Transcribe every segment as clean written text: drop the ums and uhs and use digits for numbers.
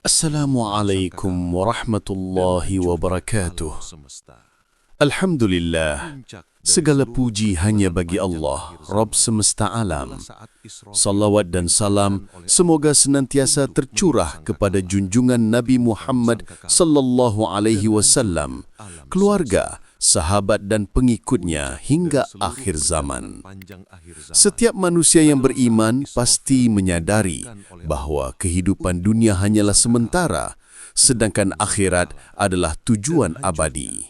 Assalamualaikum warahmatullahi wabarakatuh. Alhamdulillah, segala puji hanya bagi Allah, Rabb semesta alam. Salawat dan salam semoga senantiasa tercurah kepada junjungan Nabi Muhammad sallallahu alaihi wasallam, keluarga, sahabat dan pengikutnya hingga akhir zaman. Setiap manusia yang beriman pasti menyadari bahawa kehidupan dunia hanyalah sementara, sedangkan akhirat adalah tujuan abadi.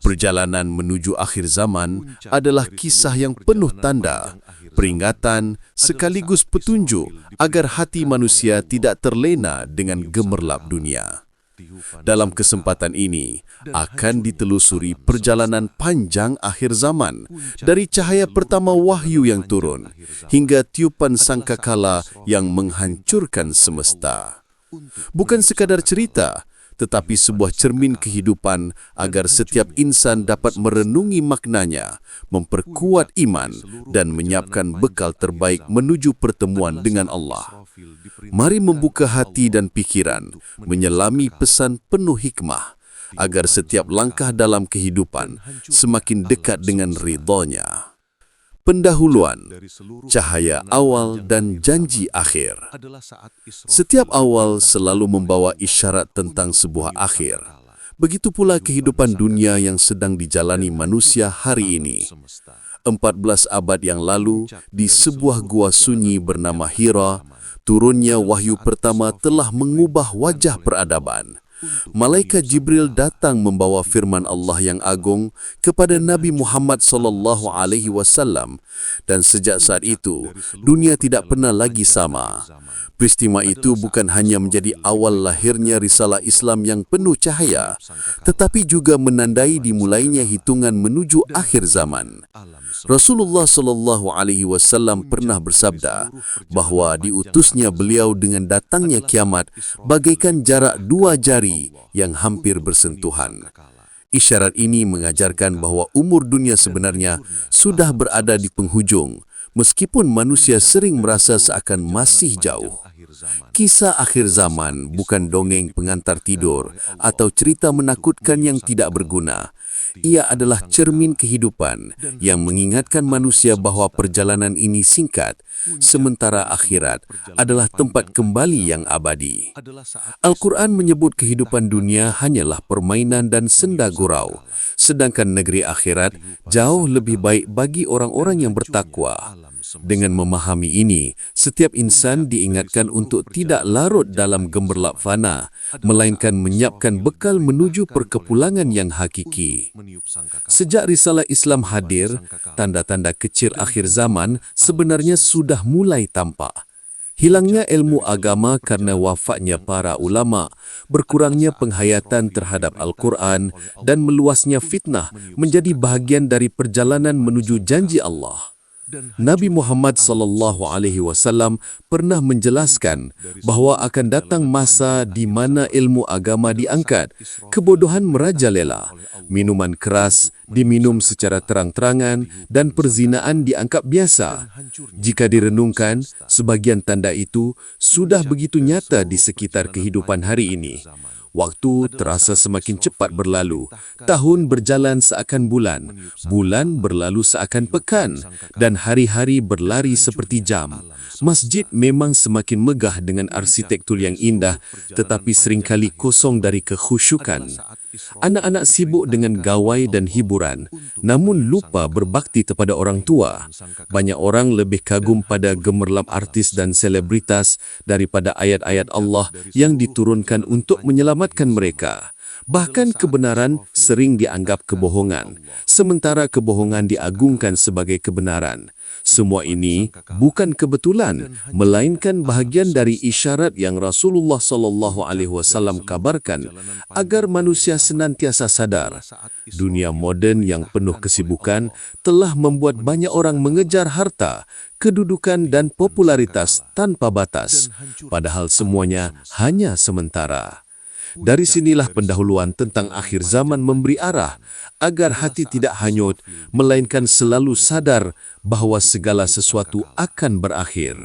Perjalanan menuju akhir zaman adalah kisah yang penuh tanda, peringatan sekaligus petunjuk agar hati manusia tidak terlena dengan gemerlap dunia. Dalam kesempatan ini, akan ditelusuri perjalanan panjang akhir zaman, dari cahaya pertama wahyu yang turun, hingga tiupan sangkakala yang menghancurkan semesta. Bukan sekadar cerita, tetapi sebuah cermin kehidupan agar setiap insan dapat merenungi maknanya, memperkuat iman, dan menyiapkan bekal terbaik menuju pertemuan dengan Allah. Mari membuka hati dan pikiran, menyelami pesan penuh hikmah, agar setiap langkah dalam kehidupan semakin dekat dengan ridhonya. Pendahuluan, cahaya awal dan janji akhir. Setiap awal selalu membawa isyarat tentang sebuah akhir. Begitu pula kehidupan dunia yang sedang dijalani manusia hari ini. 14 abad yang lalu, di sebuah gua sunyi bernama Hira, turunnya wahyu pertama telah mengubah wajah peradaban. Malaikat Jibril datang membawa firman Allah yang agung kepada Nabi Muhammad sallallahu alaihi wasallam, dan sejak saat itu dunia tidak pernah lagi sama. Peristiwa itu bukan hanya menjadi awal lahirnya risalah Islam yang penuh cahaya, tetapi juga menandai dimulainya hitungan menuju akhir zaman. Rasulullah sallallahu alaihi wasallam pernah bersabda bahawa diutusnya beliau dengan datangnya kiamat bagaikan jarak 2 jari yang hampir bersentuhan. Isyarat ini mengajarkan bahawa umur dunia sebenarnya sudah berada di penghujung, meskipun manusia sering merasa seakan masih jauh. Kisah akhir zaman bukan dongeng pengantar tidur atau cerita menakutkan yang tidak berguna. Ia adalah cermin kehidupan yang mengingatkan manusia bahawa perjalanan ini singkat, sementara akhirat adalah tempat kembali yang abadi. Al-Quran menyebut kehidupan dunia hanyalah permainan dan senda gurau, sedangkan negeri akhirat jauh lebih baik bagi orang-orang yang bertakwa. Dengan memahami ini, setiap insan diingatkan untuk tidak larut dalam gemerlap fana, melainkan menyiapkan bekal menuju perkepulangan yang hakiki. Sejak risalah Islam hadir, tanda-tanda kecil akhir zaman sebenarnya sudah mulai tampak. Hilangnya ilmu agama karena wafatnya para ulama, berkurangnya penghayatan terhadap Al-Quran, dan meluasnya fitnah menjadi bahagian dari perjalanan menuju janji Allah. Nabi Muhammad sallallahu alaihi wasallam pernah menjelaskan bahawa akan datang masa di mana ilmu agama diangkat, kebodohan merajalela, minuman keras diminum secara terang-terangan, dan perzinaan dianggap biasa. Jika direnungkan, sebagian tanda itu sudah begitu nyata di sekitar kehidupan hari ini. Waktu terasa semakin cepat berlalu, tahun berjalan seakan bulan, bulan berlalu seakan pekan, dan hari-hari berlari seperti jam. Masjid memang semakin megah dengan arsitektur yang indah, tetapi seringkali kosong dari kekhusyukan. Anak-anak sibuk dengan gawai dan hiburan, namun lupa berbakti kepada orang tua. Banyak orang lebih kagum pada gemerlap artis dan selebritas daripada ayat-ayat Allah yang diturunkan untuk menyelamatkan mereka. Bahkan kebenaran sering dianggap kebohongan, sementara kebohongan diagungkan sebagai kebenaran. Semua ini bukan kebetulan, melainkan bahagian dari isyarat yang Rasulullah sallallahu alaihi wasallam kabarkan agar manusia senantiasa sadar. Dunia moden yang penuh kesibukan telah membuat banyak orang mengejar harta, kedudukan dan popularitas tanpa batas, padahal semuanya hanya sementara. Dari sinilah pendahuluan tentang akhir zaman memberi arah agar hati tidak hanyut, melainkan selalu sadar bahwa segala sesuatu akan berakhir.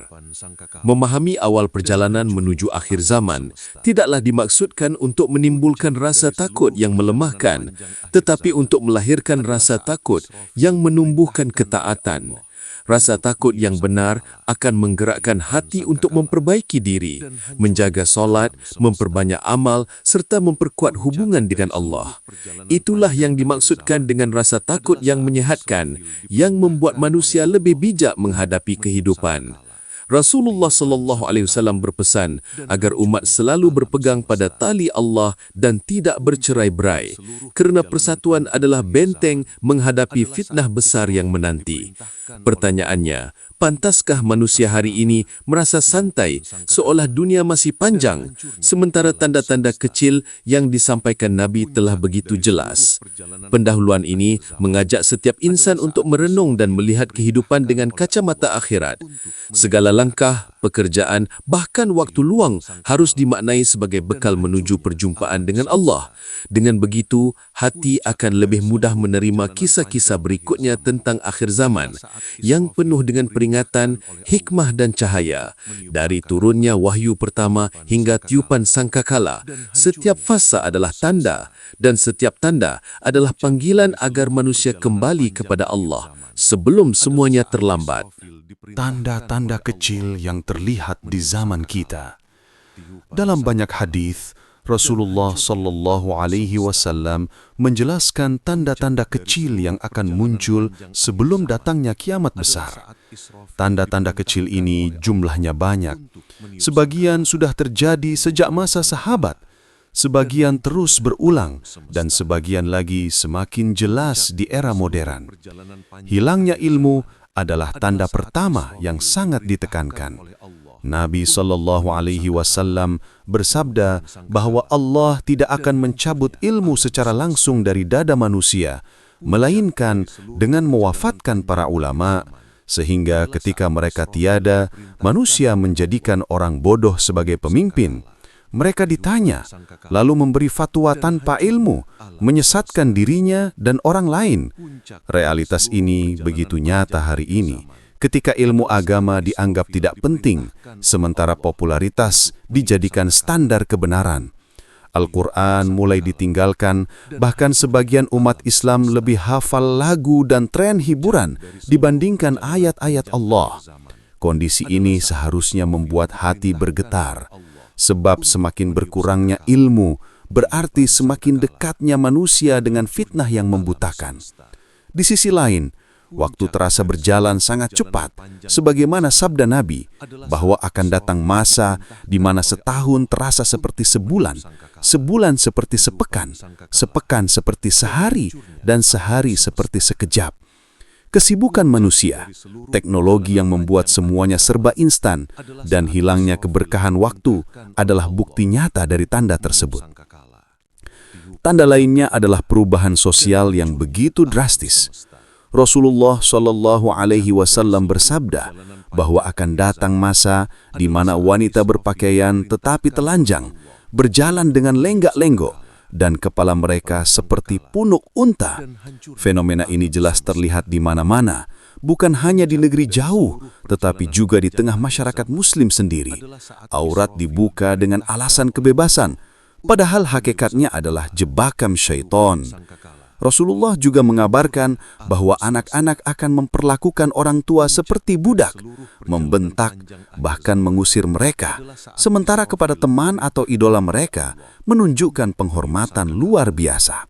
Memahami awal perjalanan menuju akhir zaman tidaklah dimaksudkan untuk menimbulkan rasa takut yang melemahkan, tetapi untuk melahirkan rasa takut yang menumbuhkan ketaatan. Rasa takut yang benar akan menggerakkan hati untuk memperbaiki diri, menjaga solat, memperbanyak amal, serta memperkuat hubungan dengan Allah. Itulah yang dimaksudkan dengan rasa takut yang menyehatkan, yang membuat manusia lebih bijak menghadapi kehidupan. Rasulullah SAW berpesan agar umat selalu berpegang pada tali Allah dan tidak bercerai-berai, kerana persatuan adalah benteng menghadapi fitnah besar yang menanti. Pertanyaannya, pantaskah manusia hari ini merasa santai seolah dunia masih panjang, sementara tanda-tanda kecil yang disampaikan Nabi telah begitu jelas? Pendahuluan ini mengajak setiap insan untuk merenung dan melihat kehidupan dengan kacamata akhirat. Segala langkah, pekerjaan, bahkan waktu luang harus dimaknai sebagai bekal menuju perjumpaan dengan Allah. Dengan begitu, hati akan lebih mudah menerima kisah-kisah berikutnya tentang akhir zaman yang penuh dengan peringatan, hikmah dan cahaya. Dari turunnya wahyu pertama hingga tiupan sangkakala, setiap fasa adalah tanda dan setiap tanda adalah panggilan agar manusia kembali kepada Allah sebelum semuanya terlambat. Tanda-tanda kecil yang terlihat di zaman kita. Dalam banyak hadis, Rasulullah SAW menjelaskan tanda-tanda kecil yang akan muncul sebelum datangnya kiamat besar. Tanda-tanda kecil ini jumlahnya banyak. Sebagian sudah terjadi sejak masa sahabat, sebagian terus berulang, dan sebagian lagi semakin jelas di era modern. Hilangnya ilmu adalah tanda pertama yang sangat ditekankan. Nabi SAW bersabda bahwa Allah tidak akan mencabut ilmu secara langsung dari dada manusia, melainkan dengan mewafatkan para ulama, sehingga ketika mereka tiada, manusia menjadikan orang bodoh sebagai pemimpin. Mereka ditanya, lalu memberi fatwa tanpa ilmu, menyesatkan dirinya dan orang lain. Realitas ini begitu nyata hari ini, ketika ilmu agama dianggap tidak penting, sementara popularitas dijadikan standar kebenaran. Al-Quran mulai ditinggalkan, bahkan sebagian umat Islam lebih hafal lagu dan tren hiburan dibandingkan ayat-ayat Allah. Kondisi ini seharusnya membuat hati bergetar. Sebab semakin berkurangnya ilmu, berarti semakin dekatnya manusia dengan fitnah yang membutakan. Di sisi lain, waktu terasa berjalan sangat cepat, sebagaimana sabda Nabi, bahwa akan datang masa di mana setahun terasa seperti sebulan, sebulan seperti sepekan, sepekan seperti sehari, dan sehari seperti sekejap. Kesibukan manusia, teknologi yang membuat semuanya serba instan, dan hilangnya keberkahan waktu adalah bukti nyata dari tanda tersebut. Tanda lainnya adalah perubahan sosial yang begitu drastis. Rasulullah SAW bersabda bahwa akan datang masa di mana wanita berpakaian tetapi telanjang, berjalan dengan lenggak-lenggok, dan kepala mereka seperti punuk unta. Fenomena ini jelas terlihat di mana-mana, bukan hanya di negeri jauh, tetapi juga di tengah masyarakat Muslim sendiri. Aurat dibuka dengan alasan kebebasan, padahal hakikatnya adalah jebakan syaitan. Rasulullah juga mengabarkan bahwa anak-anak akan memperlakukan orang tua seperti budak, membentak, bahkan mengusir mereka, sementara kepada teman atau idola mereka menunjukkan penghormatan luar biasa.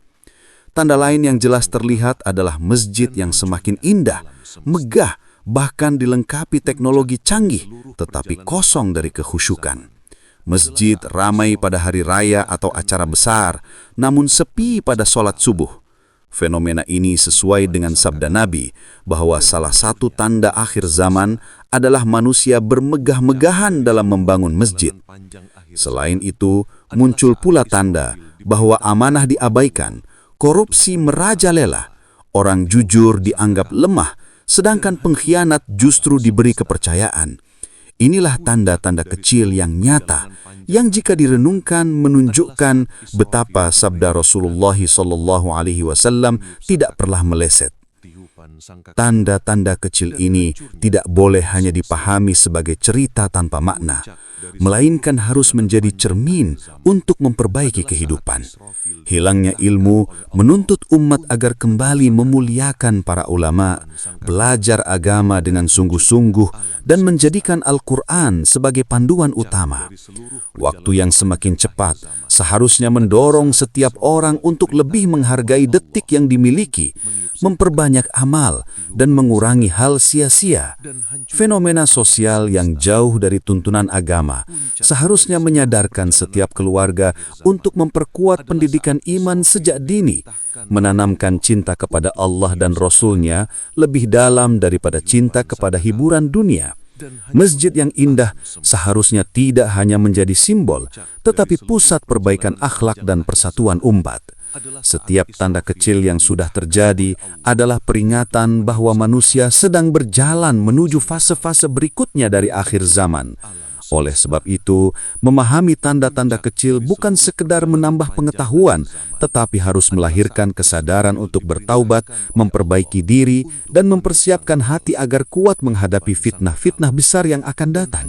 Tanda lain yang jelas terlihat adalah masjid yang semakin indah, megah, bahkan dilengkapi teknologi canggih, tetapi kosong dari kekhusyukan. Masjid ramai pada hari raya atau acara besar, namun sepi pada sholat subuh. Fenomena ini sesuai dengan sabda Nabi bahwa salah satu tanda akhir zaman adalah manusia bermegah-megahan dalam membangun masjid. Selain itu, muncul pula tanda bahwa amanah diabaikan, korupsi merajalela, orang jujur dianggap lemah, sedangkan pengkhianat justru diberi kepercayaan. Inilah tanda-tanda kecil yang nyata, yang jika direnungkan menunjukkan betapa sabda Rasulullah SAW tidak pernah meleset. Tanda-tanda kecil ini tidak boleh hanya dipahami sebagai cerita tanpa makna, melainkan harus menjadi cermin untuk memperbaiki kehidupan. Hilangnya ilmu menuntut umat agar kembali memuliakan para ulama, belajar agama dengan sungguh-sungguh, dan menjadikan Al-Quran sebagai panduan utama. Waktu yang semakin cepat seharusnya mendorong setiap orang untuk lebih menghargai detik yang dimiliki, memperbanyak amal, dan mengurangi hal sia-sia. Fenomena sosial yang jauh dari tuntunan agama seharusnya menyadarkan setiap keluarga untuk memperkuat pendidikan iman sejak dini, menanamkan cinta kepada Allah dan Rasul-Nya lebih dalam daripada cinta kepada hiburan dunia. Masjid yang indah seharusnya tidak hanya menjadi simbol, tetapi pusat perbaikan akhlak dan persatuan umat. Setiap tanda kecil yang sudah terjadi adalah peringatan bahwa manusia sedang berjalan menuju fase-fase berikutnya dari akhir zaman. Oleh sebab itu, memahami tanda-tanda kecil bukan sekedar menambah pengetahuan, tetapi harus melahirkan kesadaran untuk bertaubat, memperbaiki diri, dan mempersiapkan hati agar kuat menghadapi fitnah-fitnah besar yang akan datang.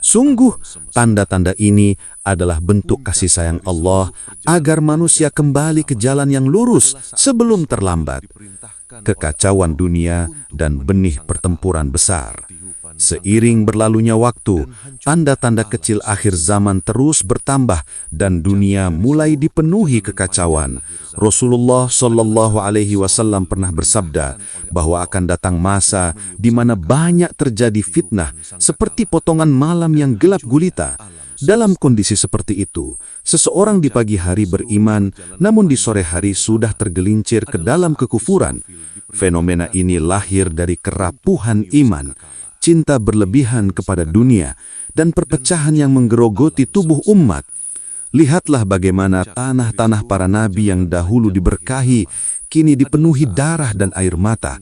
Sungguh, tanda-tanda ini adalah bentuk kasih sayang Allah agar manusia kembali ke jalan yang lurus sebelum terlambat. Kekacauan dunia dan benih pertempuran besar. Seiring berlalunya waktu, tanda-tanda kecil akhir zaman terus bertambah dan dunia mulai dipenuhi kekacauan. Rasulullah SAW pernah bersabda bahwa akan datang masa di mana banyak terjadi fitnah seperti potongan malam yang gelap gulita. Dalam kondisi seperti itu, seseorang di pagi hari beriman, namun di sore hari sudah tergelincir ke dalam kekufuran. Fenomena ini lahir dari kerapuhan iman, cinta berlebihan kepada dunia, dan perpecahan yang menggerogoti tubuh umat. Lihatlah bagaimana tanah-tanah para nabi yang dahulu diberkahi, kini dipenuhi darah dan air mata.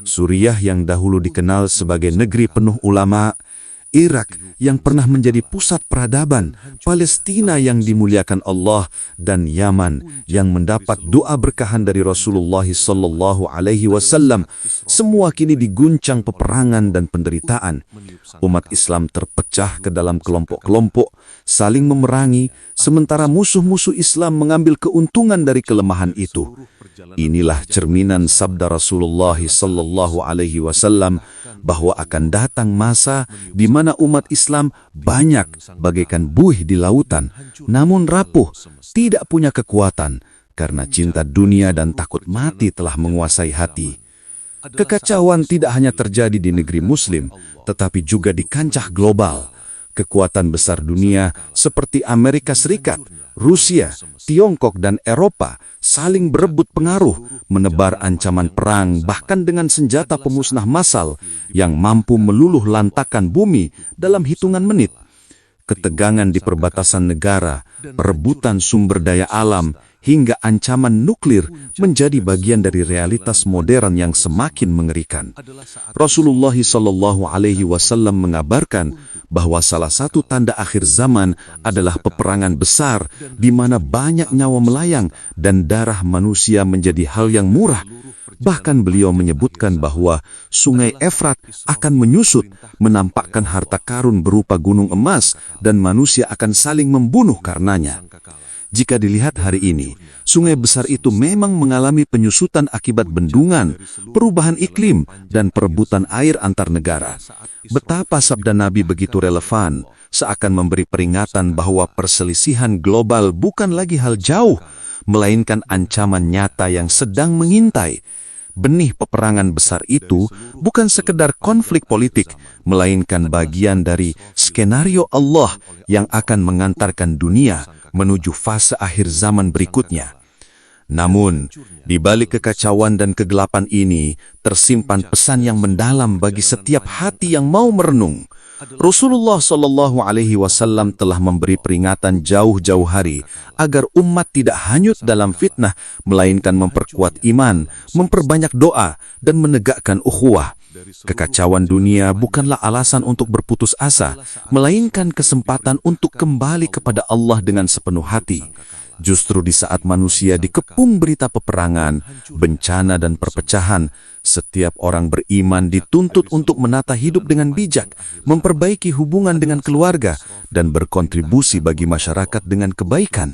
Suriah yang dahulu dikenal sebagai negeri penuh ulama, Irak yang pernah menjadi pusat peradaban, Palestina yang dimuliakan Allah, dan Yaman yang mendapat doa berkahan dari Rasulullah SAW. Semua kini diguncang peperangan dan penderitaan. Umat Islam terpecah ke dalam kelompok-kelompok, saling memerangi, sementara musuh-musuh Islam mengambil keuntungan dari kelemahan itu. Inilah cerminan sabda Rasulullah SAW bahwa akan datang masa di mana umat Islam banyak bagaikan buih di lautan, namun rapuh, tidak punya kekuatan, karena cinta dunia dan takut mati telah menguasai hati. Kekacauan tidak hanya terjadi di negeri Muslim, tetapi juga di kancah global. Kekuatan besar dunia seperti Amerika Serikat, Rusia, Tiongkok, dan Eropa saling berebut pengaruh, menebar ancaman perang bahkan dengan senjata pemusnah massal yang mampu meluluh lantakkan bumi dalam hitungan menit. Ketegangan di perbatasan negara, perebutan sumber daya alam, hingga ancaman nuklir menjadi bagian dari realitas modern yang semakin mengerikan. Rasulullah SAW mengabarkan bahwa salah satu tanda akhir zaman adalah peperangan besar di mana banyak nyawa melayang dan darah manusia menjadi hal yang murah. Bahkan beliau menyebutkan bahwa sungai Efrat akan menyusut, menampakkan harta karun berupa gunung emas, dan manusia akan saling membunuh karenanya. Jika dilihat hari ini, sungai besar itu memang mengalami penyusutan akibat bendungan, perubahan iklim, dan perebutan air antar negara. Betapa sabda Nabi begitu relevan, seakan memberi peringatan bahwa perselisihan global bukan lagi hal jauh, melainkan ancaman nyata yang sedang mengintai. Benih peperangan besar itu bukan sekedar konflik politik, melainkan bagian dari skenario Allah yang akan mengantarkan dunia menuju fase akhir zaman berikutnya. Namun, di balik kekacauan dan kegelapan ini, tersimpan pesan yang mendalam bagi setiap hati yang mau merenung. Rasulullah SAW telah memberi peringatan jauh-jauh hari agar umat tidak hanyut dalam fitnah, melainkan memperkuat iman, memperbanyak doa, dan menegakkan ukhuwah. Kekacauan dunia bukanlah alasan untuk berputus asa, melainkan kesempatan untuk kembali kepada Allah dengan sepenuh hati. Justru di saat manusia dikepung berita peperangan, bencana dan perpecahan, setiap orang beriman dituntut untuk menata hidup dengan bijak, memperbaiki hubungan dengan keluarga, dan berkontribusi bagi masyarakat dengan kebaikan.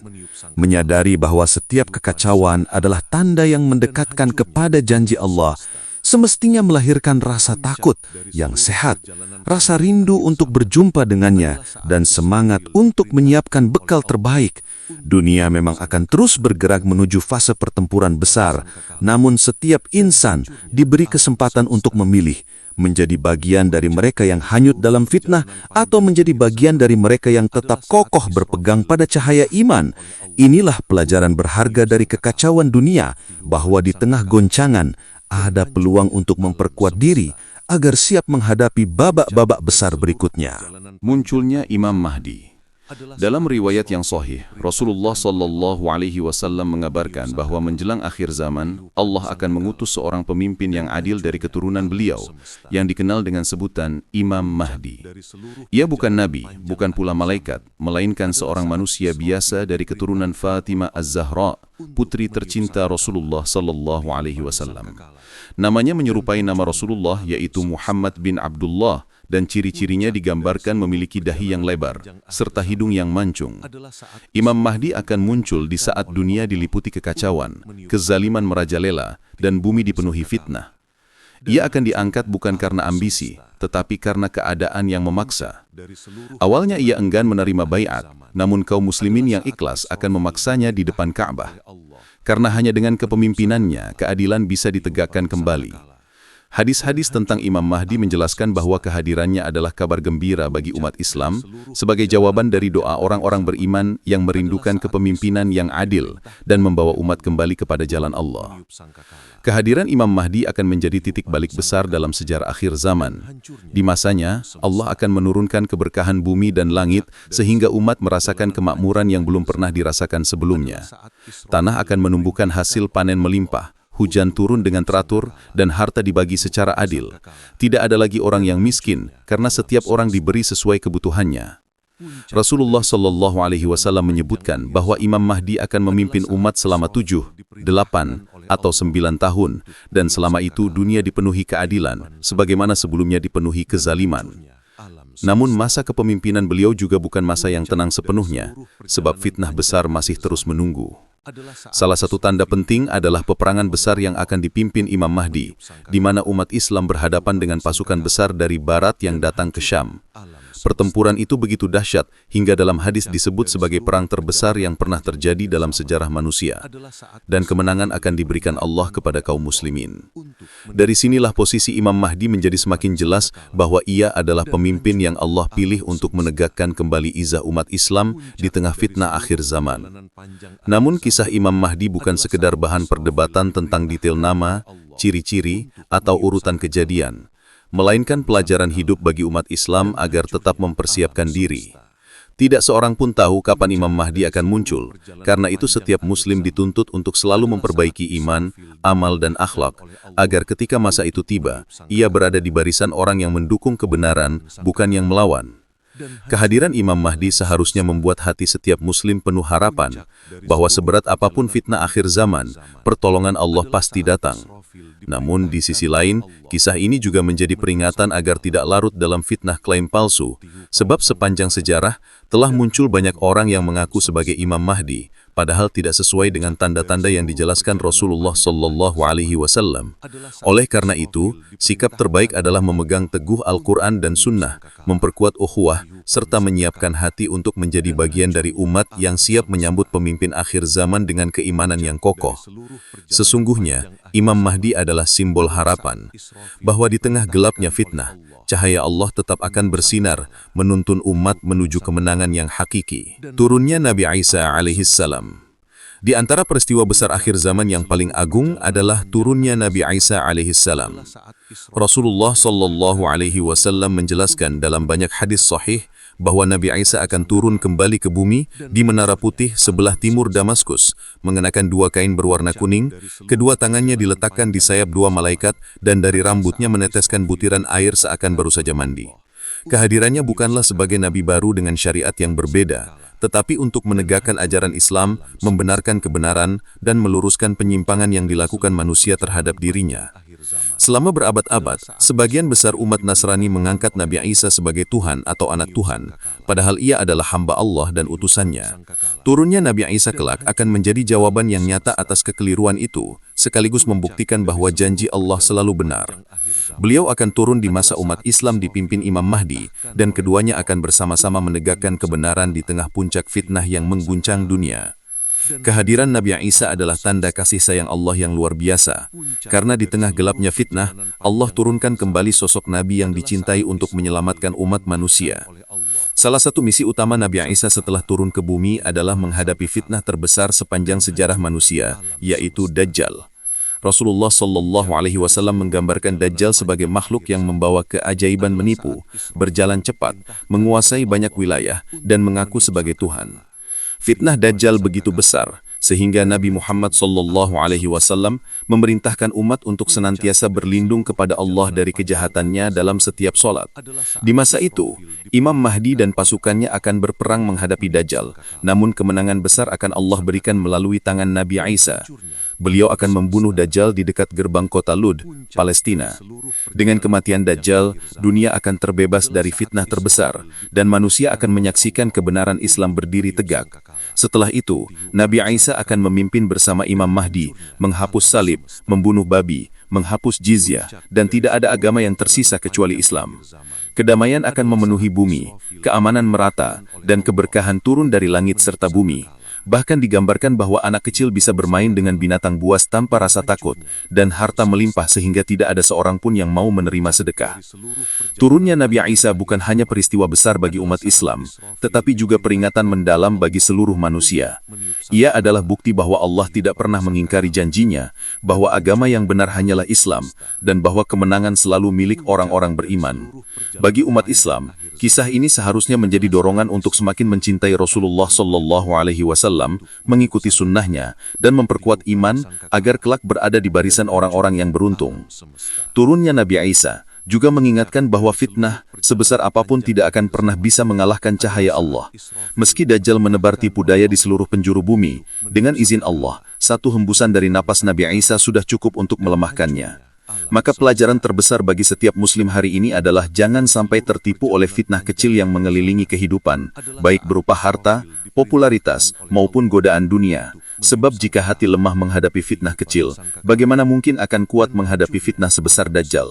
Menyadari bahwa setiap kekacauan adalah tanda yang mendekatkan kepada janji Allah, semestinya melahirkan rasa takut yang sehat, rasa rindu untuk berjumpa dengannya, dan semangat untuk menyiapkan bekal terbaik. Dunia memang akan terus bergerak menuju fase pertempuran besar, namun setiap insan diberi kesempatan untuk memilih, menjadi bagian dari mereka yang hanyut dalam fitnah atau menjadi bagian dari mereka yang tetap kokoh berpegang pada cahaya iman. Inilah pelajaran berharga dari kekacauan dunia, bahwa di tengah goncangan, ada peluang untuk memperkuat diri agar siap menghadapi babak-babak besar berikutnya. Munculnya Imam Mahdi. Dalam riwayat yang sahih, Rasulullah SAW mengabarkan bahwa menjelang akhir zaman, Allah akan mengutus seorang pemimpin yang adil dari keturunan beliau, yang dikenal dengan sebutan Imam Mahdi. Ia bukan nabi, bukan pula malaikat, melainkan seorang manusia biasa dari keturunan Fatimah Az-Zahra, putri tercinta Rasulullah SAW. Namanya menyerupai nama Rasulullah, yaitu Muhammad bin Abdullah, dan ciri-cirinya digambarkan memiliki dahi yang lebar, serta hidung yang mancung. Imam Mahdi akan muncul di saat dunia diliputi kekacauan, kezaliman merajalela, dan bumi dipenuhi fitnah. Ia akan diangkat bukan karena ambisi, tetapi karena keadaan yang memaksa. Awalnya ia enggan menerima baiat, namun kaum muslimin yang ikhlas akan memaksanya di depan Ka'bah. Karena hanya dengan kepemimpinannya, keadilan bisa ditegakkan kembali. Hadis-hadis tentang Imam Mahdi menjelaskan bahwa kehadirannya adalah kabar gembira bagi umat Islam sebagai jawaban dari doa orang-orang beriman yang merindukan kepemimpinan yang adil dan membawa umat kembali kepada jalan Allah. Kehadiran Imam Mahdi akan menjadi titik balik besar dalam sejarah akhir zaman. Di masanya, Allah akan menurunkan keberkahan bumi dan langit sehingga umat merasakan kemakmuran yang belum pernah dirasakan sebelumnya. Tanah akan menumbuhkan hasil panen melimpah, hujan turun dengan teratur, dan harta dibagi secara adil. Tidak ada lagi orang yang miskin, karena setiap orang diberi sesuai kebutuhannya. Rasulullah SAW menyebutkan bahwa Imam Mahdi akan memimpin umat selama 7, 8, atau 9 tahun, dan selama itu dunia dipenuhi keadilan, sebagaimana sebelumnya dipenuhi kezaliman. Namun masa kepemimpinan beliau juga bukan masa yang tenang sepenuhnya, sebab fitnah besar masih terus menunggu. Salah satu tanda penting adalah peperangan besar yang akan dipimpin Imam Mahdi, di mana umat Islam berhadapan dengan pasukan besar dari barat yang datang ke Syam. Pertempuran itu begitu dahsyat hingga dalam hadis disebut sebagai perang terbesar yang pernah terjadi dalam sejarah manusia. Dan kemenangan akan diberikan Allah kepada kaum muslimin. Dari sinilah posisi Imam Mahdi menjadi semakin jelas bahwa ia adalah pemimpin yang Allah pilih untuk menegakkan kembali izah umat Islam di tengah fitnah akhir zaman. Namun kisah Imam Mahdi bukan sekedar bahan perdebatan tentang detail nama, ciri-ciri, atau urutan kejadian, melainkan pelajaran hidup bagi umat Islam agar tetap mempersiapkan diri. Tidak seorang pun tahu kapan Imam Mahdi akan muncul, karena itu setiap muslim dituntut untuk selalu memperbaiki iman, amal dan akhlak, agar ketika masa itu tiba, ia berada di barisan orang yang mendukung kebenaran, bukan yang melawan. Kehadiran Imam Mahdi seharusnya membuat hati setiap muslim penuh harapan, bahwa seberat apapun fitnah akhir zaman, pertolongan Allah pasti datang. Namun di sisi lain, kisah ini juga menjadi peringatan agar tidak larut dalam fitnah klaim palsu, sebab sepanjang sejarah telah muncul banyak orang yang mengaku sebagai Imam Mahdi, padahal tidak sesuai dengan tanda-tanda yang dijelaskan Rasulullah SAW. Oleh karena itu, sikap terbaik adalah memegang teguh Al-Quran dan Sunnah, memperkuat ukhuwah, serta menyiapkan hati untuk menjadi bagian dari umat yang siap menyambut pemimpin akhir zaman dengan keimanan yang kokoh. Sesungguhnya, Imam Mahdi adalah simbol harapan, bahwa di tengah gelapnya fitnah, cahaya Allah tetap akan bersinar, menuntun umat menuju kemenangan yang hakiki. Turunnya Nabi Isa alaihissalam. Di antara peristiwa besar akhir zaman yang paling agung adalah turunnya Nabi Isa alaihissalam. Rasulullah SAW menjelaskan dalam banyak hadis sahih bahwa Nabi Isa akan turun kembali ke bumi di Menara Putih sebelah timur Damaskus, mengenakan 2 kain berwarna kuning, kedua tangannya diletakkan di sayap 2 malaikat, dan dari rambutnya meneteskan butiran air seakan baru saja mandi. Kehadirannya bukanlah sebagai nabi baru dengan syariat yang berbeda, tetapi untuk menegakkan ajaran Islam, membenarkan kebenaran, dan meluruskan penyimpangan yang dilakukan manusia terhadap dirinya. Selama berabad-abad, sebagian besar umat Nasrani mengangkat Nabi Isa sebagai Tuhan atau anak Tuhan, padahal ia adalah hamba Allah dan utusannya. Turunnya Nabi Isa kelak akan menjadi jawaban yang nyata atas kekeliruan itu, sekaligus membuktikan bahwa janji Allah selalu benar. Beliau akan turun di masa umat Islam dipimpin Imam Mahdi, dan keduanya akan bersama-sama menegakkan kebenaran di tengah puncak fitnah yang mengguncang dunia. Kehadiran Nabi Isa adalah tanda kasih sayang Allah yang luar biasa, karena di tengah gelapnya fitnah, Allah turunkan kembali sosok Nabi yang dicintai untuk menyelamatkan umat manusia. Salah satu misi utama Nabi Isa setelah turun ke bumi adalah menghadapi fitnah terbesar sepanjang sejarah manusia, yaitu Dajjal. Rasulullah SAW menggambarkan Dajjal sebagai makhluk yang membawa keajaiban menipu, berjalan cepat, menguasai banyak wilayah, dan mengaku sebagai Tuhan. Fitnah Dajjal begitu besar, sehingga Nabi Muhammad SAW memerintahkan umat untuk senantiasa berlindung kepada Allah dari kejahatannya dalam setiap sholat. Di masa itu, Imam Mahdi dan pasukannya akan berperang menghadapi Dajjal, namun kemenangan besar akan Allah berikan melalui tangan Nabi Isa. Beliau akan membunuh Dajjal di dekat gerbang kota Lud, Palestina. Dengan kematian Dajjal, dunia akan terbebas dari fitnah terbesar, dan manusia akan menyaksikan kebenaran Islam berdiri tegak. Setelah itu, Nabi Isa akan memimpin bersama Imam Mahdi, menghapus salib, membunuh babi, menghapus jizyah, dan tidak ada agama yang tersisa kecuali Islam. Kedamaian akan memenuhi bumi, keamanan merata, dan keberkahan turun dari langit serta bumi. Bahkan digambarkan bahwa anak kecil bisa bermain dengan binatang buas tanpa rasa takut, dan harta melimpah sehingga tidak ada seorang pun yang mau menerima sedekah. Turunnya Nabi Isa bukan hanya peristiwa besar bagi umat Islam, tetapi juga peringatan mendalam bagi seluruh manusia. Ia adalah bukti bahwa Allah tidak pernah mengingkari janjinya, bahwa agama yang benar hanyalah Islam, dan bahwa kemenangan selalu milik orang-orang beriman. Bagi umat Islam, kisah ini seharusnya menjadi dorongan untuk semakin mencintai Rasulullah SAW, mengikuti sunnahnya, dan memperkuat iman agar kelak berada di barisan orang-orang yang beruntung. Turunnya Nabi Isa juga mengingatkan bahwa fitnah, sebesar apapun tidak akan pernah bisa mengalahkan cahaya Allah. Meski Dajjal menebar tipu daya di seluruh penjuru bumi, dengan izin Allah, satu hembusan dari napas Nabi Isa sudah cukup untuk melemahkannya. Maka pelajaran terbesar bagi setiap muslim hari ini adalah jangan sampai tertipu oleh fitnah kecil yang mengelilingi kehidupan, baik berupa harta, popularitas, maupun godaan dunia. Sebab jika hati lemah menghadapi fitnah kecil, bagaimana mungkin akan kuat menghadapi fitnah sebesar Dajjal?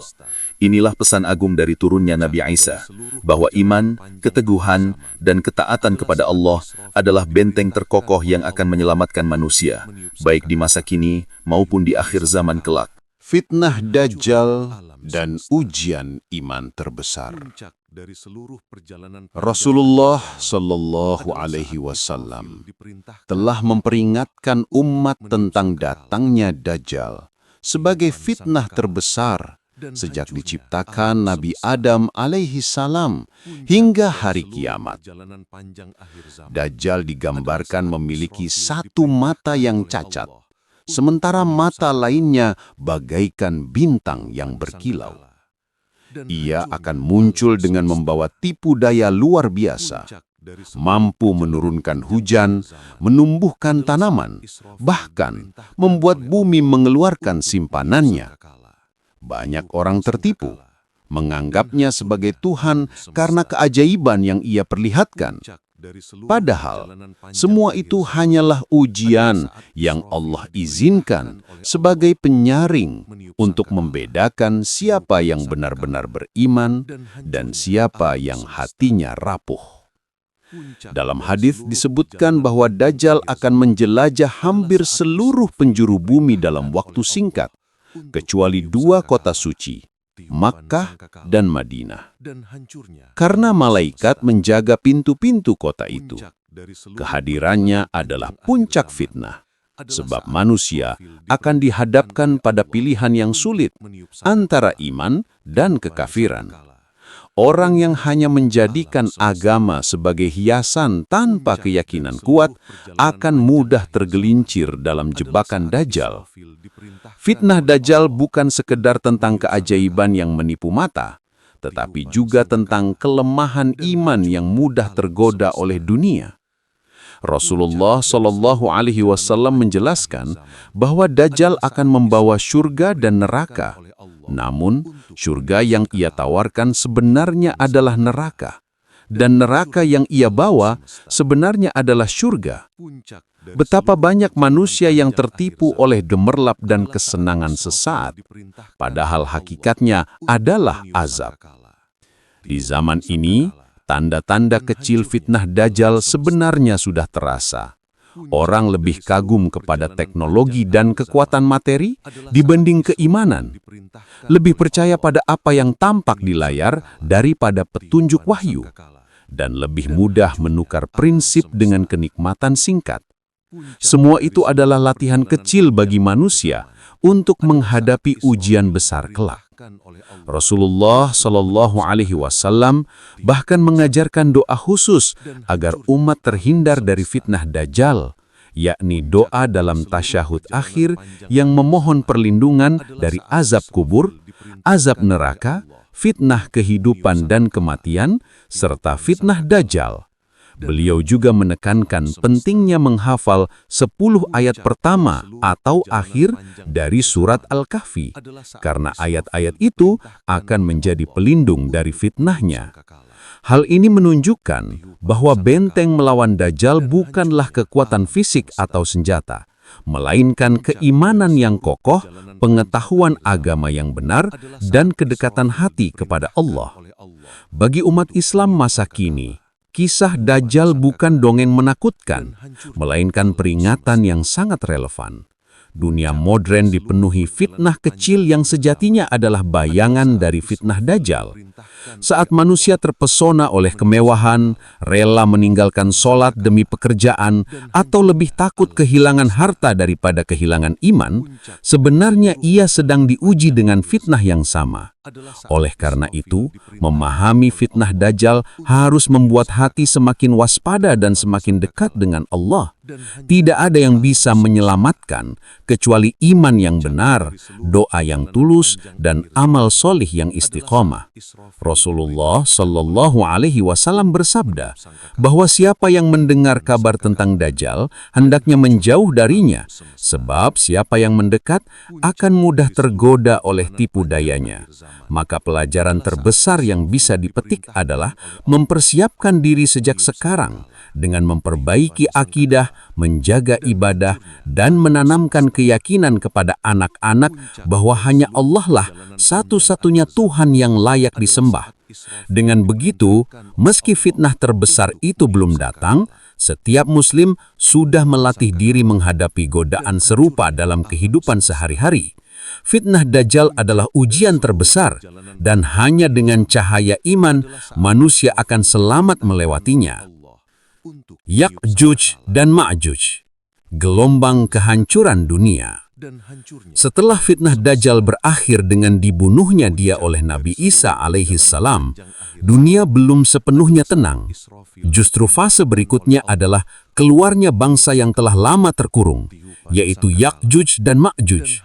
Inilah pesan agung dari turunnya Nabi Isa, bahwa iman, keteguhan, dan ketaatan kepada Allah adalah benteng terkokoh yang akan menyelamatkan manusia, baik di masa kini maupun di akhir zaman kelak. Fitnah Dajjal dan ujian iman terbesar. Rasulullah Shallallahu Alaihi Wasallam telah memperingatkan umat tentang datangnya Dajjal sebagai fitnah terbesar sejak diciptakan Nabi Adam alaihi salam hingga hari kiamat. Dajjal digambarkan memiliki satu mata yang cacat, sementara mata lainnya bagaikan bintang yang berkilau. Ia akan muncul dengan membawa tipu daya luar biasa, mampu menurunkan hujan, menumbuhkan tanaman, bahkan membuat bumi mengeluarkan simpanannya. Banyak orang tertipu, menganggapnya sebagai Tuhan karena keajaiban yang ia perlihatkan. Padahal, semua itu hanyalah ujian yang Allah izinkan sebagai penyaring untuk membedakan siapa yang benar-benar beriman dan siapa yang hatinya rapuh. Dalam hadis disebutkan bahwa Dajjal akan menjelajah hampir seluruh penjuru bumi dalam waktu singkat, kecuali 2 kota suci, Makkah dan Madinah. Karena malaikat menjaga pintu-pintu kota itu, kehadirannya adalah puncak fitnah, sebab manusia akan dihadapkan pada pilihan yang sulit antara iman dan kekafiran. Orang yang hanya menjadikan agama sebagai hiasan tanpa keyakinan kuat akan mudah tergelincir dalam jebakan Dajjal. Fitnah Dajjal bukan sekedar tentang keajaiban yang menipu mata, tetapi juga tentang kelemahan iman yang mudah tergoda oleh dunia. Rasulullah Shallallahu Alaihi Wasallam menjelaskan bahwa Dajjal akan membawa syurga dan neraka. Namun, syurga yang ia tawarkan sebenarnya adalah neraka, dan neraka yang ia bawa sebenarnya adalah syurga. Betapa banyak manusia yang tertipu oleh gemerlap dan kesenangan sesaat, padahal hakikatnya adalah azab. Di zaman ini, tanda-tanda kecil fitnah Dajjal sebenarnya sudah terasa. Orang lebih kagum kepada teknologi dan kekuatan materi dibanding keimanan. Lebih percaya pada apa yang tampak di layar daripada petunjuk wahyu. Dan lebih mudah menukar prinsip dengan kenikmatan singkat. Semua itu adalah latihan kecil bagi manusia untuk menghadapi ujian besar kelak. Rasulullah Shallallahu Alaihi Wasallam bahkan mengajarkan doa khusus agar umat terhindar dari fitnah Dajjal, yakni doa dalam tasyahud akhir yang memohon perlindungan dari azab kubur, azab neraka, fitnah kehidupan dan kematian, serta fitnah Dajjal. Beliau juga menekankan pentingnya menghafal 10 ayat pertama atau akhir dari surat Al-Kahfi, karena ayat-ayat itu akan menjadi pelindung dari fitnahnya. Hal ini menunjukkan bahwa benteng melawan Dajjal bukanlah kekuatan fisik atau senjata, melainkan keimanan yang kokoh, pengetahuan agama yang benar, dan kedekatan hati kepada Allah. Bagi umat Islam masa kini, kisah Dajjal bukan dongeng menakutkan, melainkan peringatan yang sangat relevan. Dunia modern dipenuhi fitnah kecil yang sejatinya adalah bayangan dari fitnah Dajjal. Saat manusia terpesona oleh kemewahan, rela meninggalkan sholat demi pekerjaan, atau lebih takut kehilangan harta daripada kehilangan iman, sebenarnya ia sedang diuji dengan fitnah yang sama. Oleh karena itu, memahami fitnah Dajjal harus membuat hati semakin waspada dan semakin dekat dengan Allah. Tidak ada yang bisa menyelamatkan kecuali iman yang benar, doa yang tulus, dan amal solih yang istiqomah. Rasulullah Shallallahu Alaihi Wasallam bersabda bahwa siapa yang mendengar kabar tentang Dajjal hendaknya menjauh darinya, sebab siapa yang mendekat akan mudah tergoda oleh tipu dayanya. Maka pelajaran terbesar yang bisa dipetik adalah mempersiapkan diri sejak sekarang dengan memperbaiki akidah, menjaga ibadah, dan menanamkan keyakinan kepada anak-anak bahwa hanya Allah lah satu-satunya Tuhan yang layak disembah. Dengan begitu, meski fitnah terbesar itu belum datang, setiap Muslim sudah melatih diri menghadapi godaan serupa dalam kehidupan sehari-hari. Fitnah Dajjal adalah ujian terbesar, dan hanya dengan cahaya iman, manusia akan selamat melewatinya. Ya'juj dan Ma'juj, gelombang kehancuran dunia. Setelah fitnah Dajjal berakhir dengan dibunuhnya dia oleh Nabi Isa alaihi salam, dunia belum sepenuhnya tenang. Justru fase berikutnya adalah keluarnya bangsa yang telah lama terkurung, yaitu Ya'juj dan Ma'juj.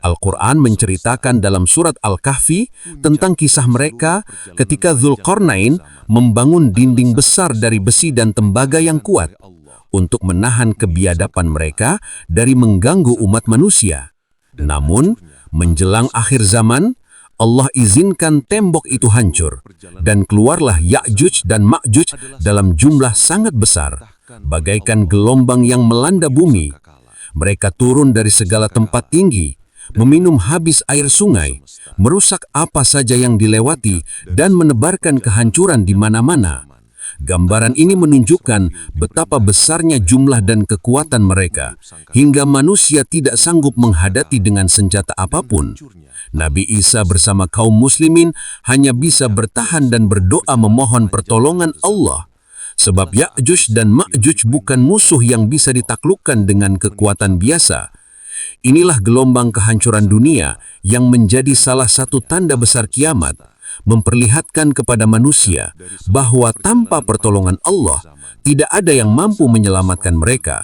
Al-Quran menceritakan dalam surat Al-Kahfi tentang kisah mereka ketika Dzulqarnain membangun dinding besar dari besi dan tembaga yang kuat untuk menahan kebiadaban mereka dari mengganggu umat manusia. Namun, menjelang akhir zaman, Allah izinkan tembok itu hancur, dan keluarlah Ya'juj dan Ma'juj dalam jumlah sangat besar, bagaikan gelombang yang melanda bumi. Mereka turun dari segala tempat tinggi, meminum habis air sungai, merusak apa saja yang dilewati, dan menebarkan kehancuran di mana-mana. Gambaran ini menunjukkan betapa besarnya jumlah dan kekuatan mereka, hingga manusia tidak sanggup menghadapi dengan senjata apapun. Nabi Isa bersama kaum muslimin hanya bisa bertahan dan berdoa memohon pertolongan Allah. Sebab Ya'juj dan Ma'juj bukan musuh yang bisa ditaklukkan dengan kekuatan biasa. Inilah gelombang kehancuran dunia yang menjadi salah satu tanda besar kiamat, memperlihatkan kepada manusia bahwa tanpa pertolongan Allah, tidak ada yang mampu menyelamatkan mereka.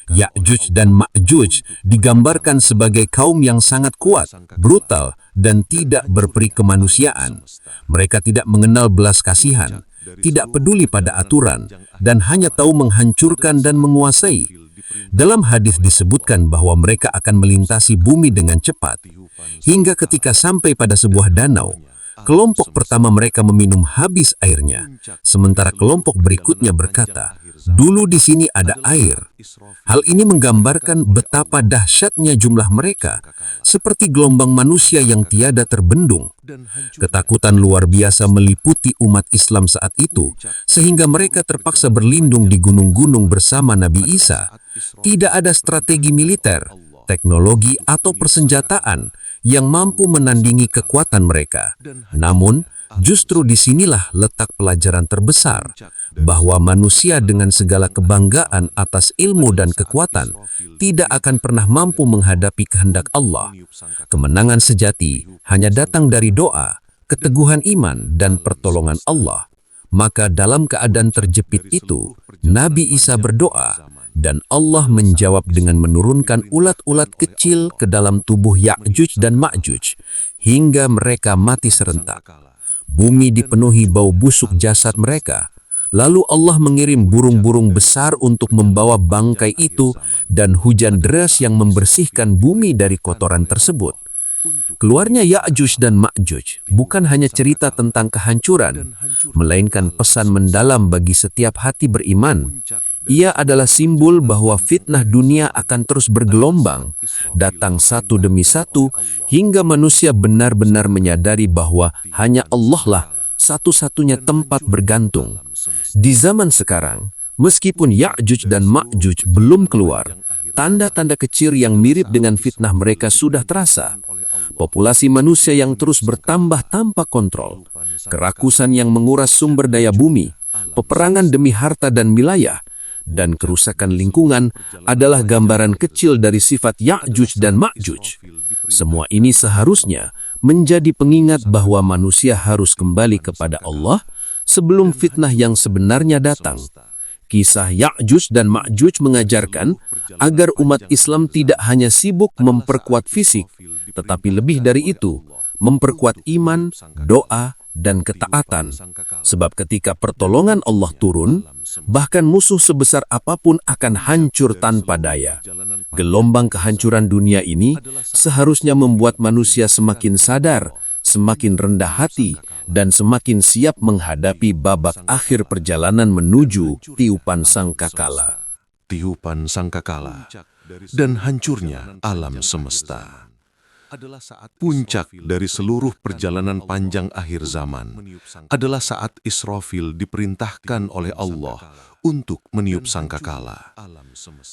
Ya'juj dan Ma'juj digambarkan sebagai kaum yang sangat kuat, brutal, dan tidak berperi kemanusiaan. Mereka tidak mengenal belas kasihan, tidak peduli pada aturan, dan hanya tahu menghancurkan dan menguasai. Dalam hadis disebutkan bahwa mereka akan melintasi bumi dengan cepat, hingga ketika sampai pada sebuah danau, kelompok pertama mereka meminum habis airnya, sementara kelompok berikutnya berkata, "Dulu di sini ada air." Hal ini menggambarkan betapa dahsyatnya jumlah mereka, seperti gelombang manusia yang tiada terbendung. Ketakutan luar biasa meliputi umat Islam saat itu, sehingga mereka terpaksa berlindung di gunung-gunung bersama Nabi Isa. Tidak ada strategi militer, teknologi, atau persenjataan yang mampu menandingi kekuatan mereka. Namun, justru disinilah letak pelajaran terbesar, bahwa manusia dengan segala kebanggaan atas ilmu dan kekuatan tidak akan pernah mampu menghadapi kehendak Allah. Kemenangan sejati hanya datang dari doa, keteguhan iman, dan pertolongan Allah. Maka dalam keadaan terjepit itu, Nabi Isa berdoa, dan Allah menjawab dengan menurunkan ulat-ulat kecil ke dalam tubuh Ya'juj dan Ma'juj, hingga mereka mati serentak. Bumi dipenuhi bau busuk jasad mereka. Lalu Allah mengirim burung-burung besar untuk membawa bangkai itu dan hujan deras yang membersihkan bumi dari kotoran tersebut. Keluarnya Ya'juj dan Ma'juj bukan hanya cerita tentang kehancuran, melainkan pesan mendalam bagi setiap hati beriman. Ia adalah simbol bahwa fitnah dunia akan terus bergelombang, datang satu demi satu, hingga manusia benar-benar menyadari bahwa hanya Allah lah satu-satunya tempat bergantung. Di zaman sekarang, meskipun Ya'juj dan Ma'juj belum keluar, tanda-tanda kecil yang mirip dengan fitnah mereka sudah terasa. Populasi manusia yang terus bertambah tanpa kontrol, kerakusan yang menguras sumber daya bumi, peperangan demi harta dan wilayah, dan kerusakan lingkungan adalah gambaran kecil dari sifat Ya'juj dan Ma'juj. Semua ini seharusnya menjadi pengingat bahwa manusia harus kembali kepada Allah sebelum fitnah yang sebenarnya datang. Kisah Ya'juj dan Ma'juj mengajarkan agar umat Islam tidak hanya sibuk memperkuat fisik, tetapi lebih dari itu, memperkuat iman, doa, dan ketaatan. Sebab ketika pertolongan Allah turun, bahkan musuh sebesar apapun akan hancur tanpa daya. Gelombang kehancuran dunia ini seharusnya membuat manusia semakin sadar, semakin rendah hati, dan semakin siap menghadapi babak akhir perjalanan menuju tiupan sangkakala. Tiupan sangkakala dan hancurnya alam semesta. Puncak dari seluruh perjalanan panjang akhir zaman adalah saat Israfil diperintahkan oleh Allah untuk meniup sangkakala.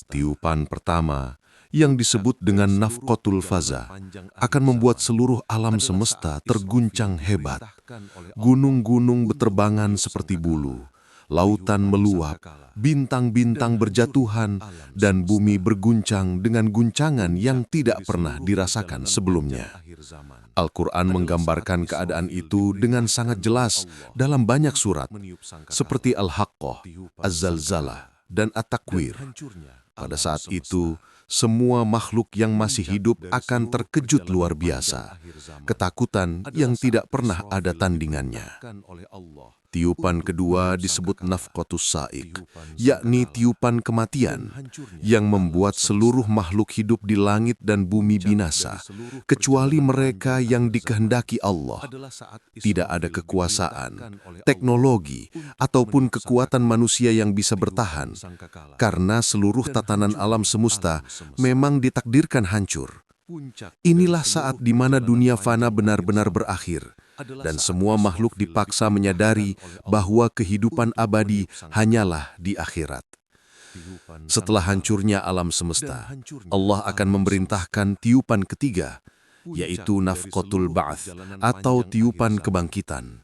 Tiupan pertama yang disebut dengan nafqatul faza akan membuat seluruh alam semesta terguncang hebat. Gunung-gunung beterbangan seperti bulu, lautan meluap, bintang-bintang berjatuhan, dan bumi berguncang dengan guncangan yang tidak pernah dirasakan sebelumnya. Al-Quran menggambarkan keadaan itu dengan sangat jelas dalam banyak surat, seperti Al-Haqqah, Az-Zalzalah, dan At-Takwir. Pada saat itu, semua makhluk yang masih hidup akan terkejut luar biasa, ketakutan yang tidak pernah ada tandingannya. Tiupan kedua disebut nafqatus sa'iq, yakni tiupan kematian, yang membuat seluruh makhluk hidup di langit dan bumi binasa, kecuali mereka yang dikehendaki Allah. Tidak ada kekuasaan, teknologi, ataupun kekuatan manusia yang bisa bertahan, karena seluruh tatanan alam semesta memang ditakdirkan hancur. Inilah saat di mana dunia fana benar-benar berakhir, dan semua makhluk dipaksa menyadari bahwa kehidupan abadi hanyalah di akhirat. Setelah hancurnya alam semesta, Allah akan memerintahkan tiupan ketiga, yaitu nafqatul ba'ats atau tiupan kebangkitan.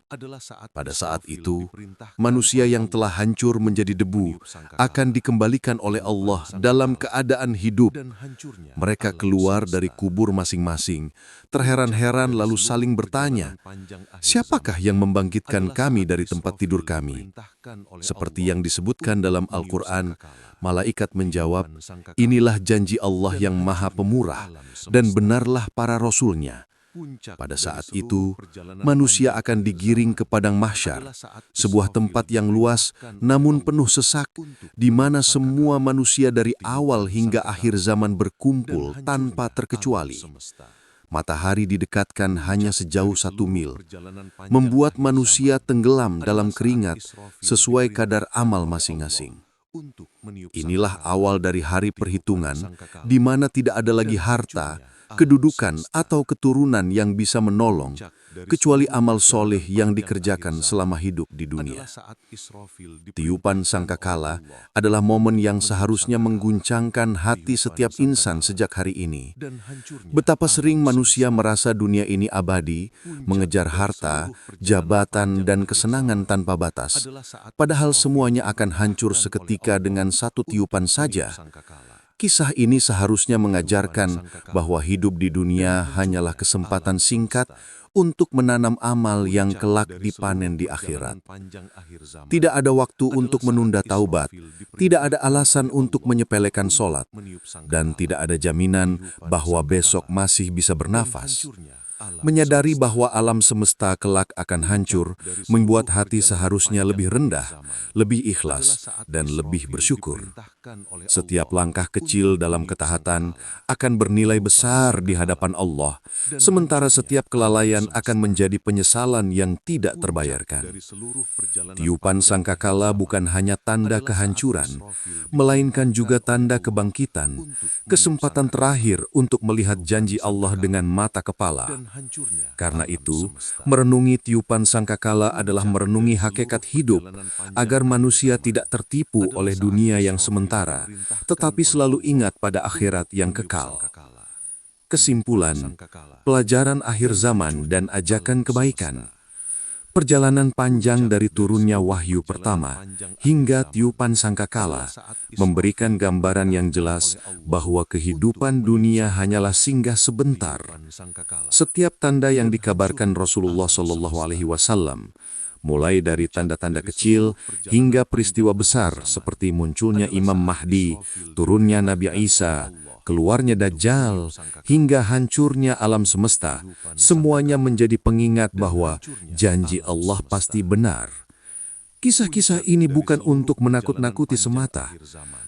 Pada saat itu, manusia yang telah hancur menjadi debu akan dikembalikan oleh Allah dalam keadaan hidup. Mereka keluar dari kubur masing-masing, terheran-heran lalu saling bertanya, "Siapakah yang membangkitkan kami dari tempat tidur kami?" Seperti yang disebutkan dalam Al-Quran, malaikat menjawab, "Inilah janji Allah yang Maha Pemurah, dan benarlah para Rasul-Nya." Pada saat itu, manusia akan digiring ke padang mahsyar, sebuah tempat yang luas namun penuh sesak, di mana semua manusia dari awal hingga akhir zaman berkumpul tanpa terkecuali. Matahari didekatkan hanya sejauh 1 mil, membuat manusia tenggelam dalam keringat sesuai kadar amal masing-masing. Inilah awal dari hari perhitungan, di mana tidak ada lagi harta, kedudukan, atau keturunan yang bisa menolong, kecuali amal soleh yang dikerjakan selama hidup di dunia. Tiupan sangkakala adalah momen yang seharusnya mengguncangkan hati setiap insan sejak hari ini. Betapa sering manusia merasa dunia ini abadi, mengejar harta, jabatan, dan kesenangan tanpa batas, padahal semuanya akan hancur seketika dengan satu tiupan saja. Kisah ini seharusnya mengajarkan bahwa hidup di dunia hanyalah kesempatan singkat untuk menanam amal yang kelak dipanen di akhirat. Tidak ada waktu untuk menunda taubat, tidak ada alasan untuk menyepelekan sholat, dan tidak ada jaminan bahwa besok masih bisa bernafas. Menyadari bahwa alam semesta kelak akan hancur, membuat hati seharusnya lebih rendah, lebih ikhlas, dan lebih bersyukur. Setiap langkah kecil dalam ketaatan akan bernilai besar di hadapan Allah, sementara setiap kelalaian akan menjadi penyesalan yang tidak terbayarkan. Tiupan sangkakala bukan hanya tanda kehancuran, melainkan juga tanda kebangkitan, kesempatan terakhir untuk melihat janji Allah dengan mata kepala. Karena itu, merenungi tiupan sangkakala adalah merenungi hakikat hidup, agar manusia tidak tertipu oleh dunia yang sementara, tetapi selalu ingat pada akhirat yang kekal. Kesimpulan, pelajaran akhir zaman dan ajakan kebaikan. Perjalanan panjang dari turunnya wahyu pertama hingga tiupan sangkakala memberikan gambaran yang jelas bahwa kehidupan dunia hanyalah singgah sebentar. Setiap tanda yang dikabarkan Rasulullah SAW, mulai dari tanda-tanda kecil hingga peristiwa besar seperti munculnya Imam Mahdi, turunnya Nabi Isa, keluarnya Dajjal, hingga hancurnya alam semesta, semuanya menjadi pengingat bahwa janji Allah pasti benar. Kisah-kisah ini bukan untuk menakut-nakuti semata,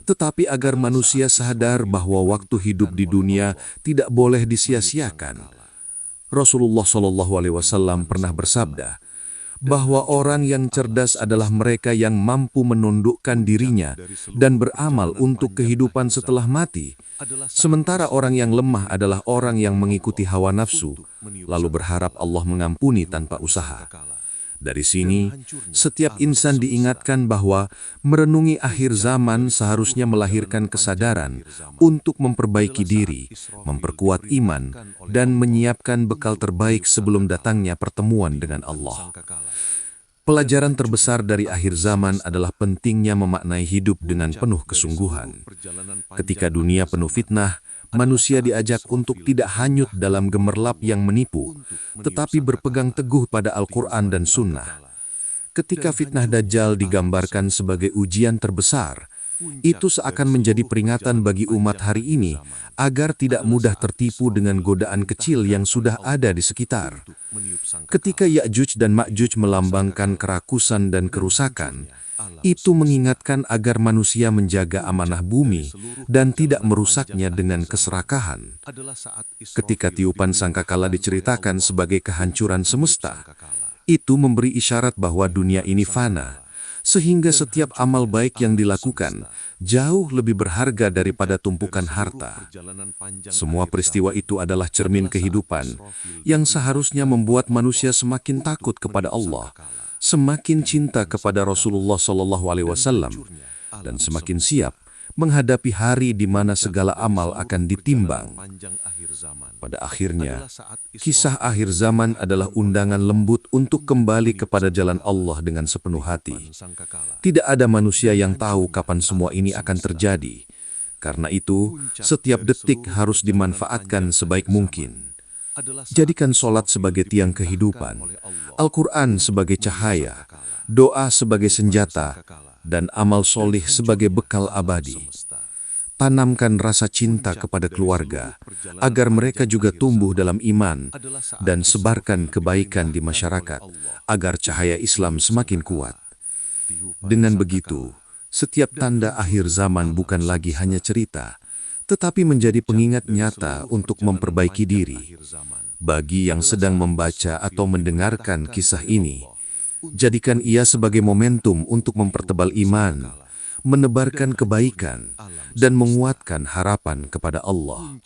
tetapi agar manusia sadar bahwa waktu hidup di dunia tidak boleh disia-siakan. Rasulullah SAW pernah bersabda bahwa orang yang cerdas adalah mereka yang mampu menundukkan dirinya dan beramal untuk kehidupan setelah mati. Sementara orang yang lemah adalah orang yang mengikuti hawa nafsu, lalu berharap Allah mengampuni tanpa usaha. Dari sini, setiap insan diingatkan bahwa merenungi akhir zaman seharusnya melahirkan kesadaran untuk memperbaiki diri, memperkuat iman, dan menyiapkan bekal terbaik sebelum datangnya pertemuan dengan Allah. Pelajaran terbesar dari akhir zaman adalah pentingnya memaknai hidup dengan penuh kesungguhan. Ketika dunia penuh fitnah, manusia diajak untuk tidak hanyut dalam gemerlap yang menipu, tetapi berpegang teguh pada Al-Quran dan Sunnah. Ketika fitnah Dajjal digambarkan sebagai ujian terbesar, itu seakan menjadi peringatan bagi umat hari ini agar tidak mudah tertipu dengan godaan kecil yang sudah ada di sekitar. Ketika Ya'juj dan Ma'juj melambangkan kerakusan dan kerusakan, itu mengingatkan agar manusia menjaga amanah bumi dan tidak merusaknya dengan keserakahan. Ketika tiupan sangkakala diceritakan sebagai kehancuran semesta, itu memberi isyarat bahwa dunia ini fana, sehingga setiap amal baik yang dilakukan jauh lebih berharga daripada tumpukan harta. Semua peristiwa itu adalah cermin kehidupan yang seharusnya membuat manusia semakin takut kepada Allah, semakin cinta kepada Rasulullah SAW, dan semakin siap menghadapi hari di mana segala amal akan ditimbang. Pada akhirnya, kisah akhir zaman adalah undangan lembut untuk kembali kepada jalan Allah dengan sepenuh hati. Tidak ada manusia yang tahu kapan semua ini akan terjadi. Karena itu, setiap detik harus dimanfaatkan sebaik mungkin. Jadikan solat sebagai tiang kehidupan, Al-Quran sebagai cahaya, doa sebagai senjata, dan amal solih sebagai bekal abadi. Tanamkan rasa cinta kepada keluarga, agar mereka juga tumbuh dalam iman, dan sebarkan kebaikan di masyarakat, agar cahaya Islam semakin kuat. Dengan begitu, setiap tanda akhir zaman bukan lagi hanya cerita, tetapi menjadi pengingat nyata untuk memperbaiki diri. Bagi yang sedang membaca atau mendengarkan kisah ini, jadikan ia sebagai momentum untuk mempertebal iman, menebarkan kebaikan, dan menguatkan harapan kepada Allah.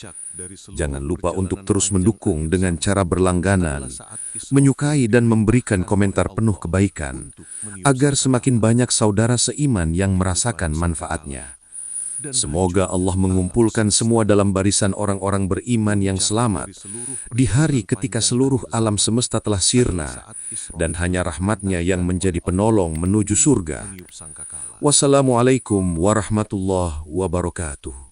Jangan lupa untuk terus mendukung dengan cara berlangganan, menyukai dan memberikan komentar penuh kebaikan, agar semakin banyak saudara seiman yang merasakan manfaatnya. Semoga Allah mengumpulkan semua dalam barisan orang-orang beriman yang selamat di hari ketika seluruh alam semesta telah sirna dan hanya rahmat-Nya yang menjadi penolong menuju surga. Wassalamualaikum warahmatullahi wabarakatuh.